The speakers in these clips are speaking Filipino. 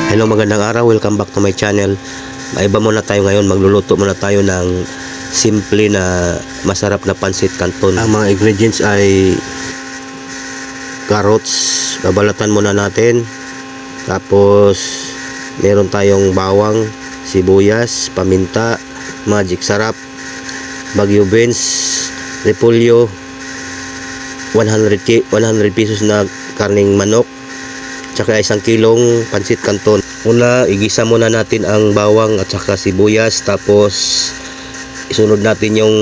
Hello, magandang araw, welcome back to my channel. Maiba muna tayo ngayon, magluluto muna tayo ng simple na masarap na pansit canton. Ang mga ingredients ay carrots, babalatan muna natin. Tapos meron tayong bawang, sibuyas, paminta, magic sarap, Baguio beans, repolyo, 100 pesos na karning manok, tsaka 1 kilong pansit canton. Una, igisa muna natin ang bawang at saka sibuyas, tapos isunod natin yung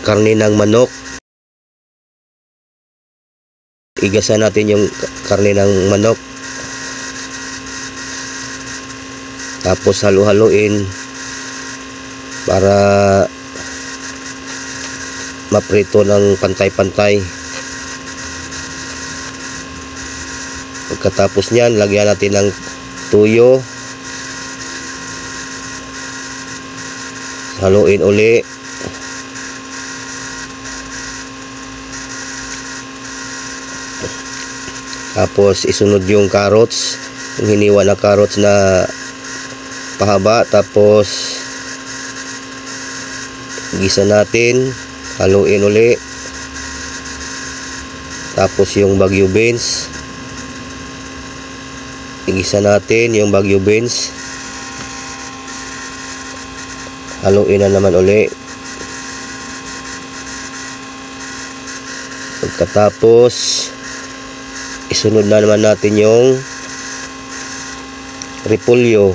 karne ng manok. Igasa natin yung karne ng manok, tapos halo-haloin para maprito ng pantay-pantay. Pagkatapos nyan, lagyan natin ng tuyo, haluin uli, tapos isunod yung carrots, yung hiniwa na carrots na pahaba, tapos gisa natin, haluin uli, tapos yung Baguio beans, igisa natin yung Baguio beans, haluin na naman uli. Pagkatapos isunod na naman natin yung repolyo,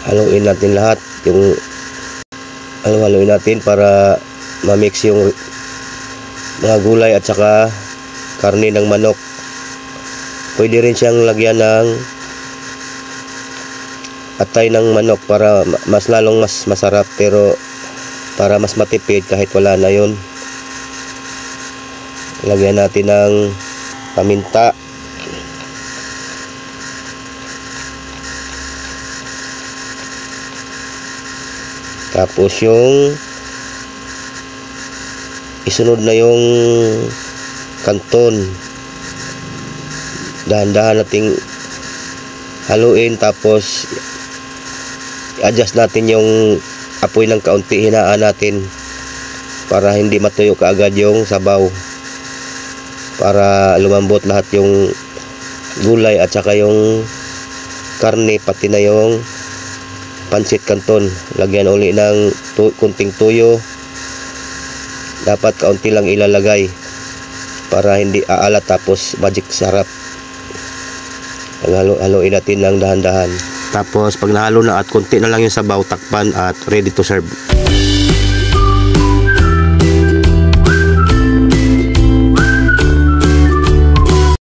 haluin natin lahat, yung haluin natin para ma-mix yung mga gulay at saka karne ng manok. Pwede rin siyang lagyan ng atay ng manok para mas lalong mas masarap, pero para mas matipid kahit wala na yun, lagyan natin ng paminta, tapos yung isunod na yung canton, dahan-dahan nating haluin, tapos i-adjust natin yung apoy ng kaunti, hinaan natin para hindi matuyo kaagad yung sabaw, para lumambot lahat yung gulay at saka yung karne, pati na yung pansit canton. Lagyan uli ng kunting tuyo, dapat kaunti lang ilalagay para hindi aalat, tapos magic sarap. Haluin natin ng dahan-dahan, tapos pag nahalo na at kunti na lang yung sabaw, takpan at ready to serve.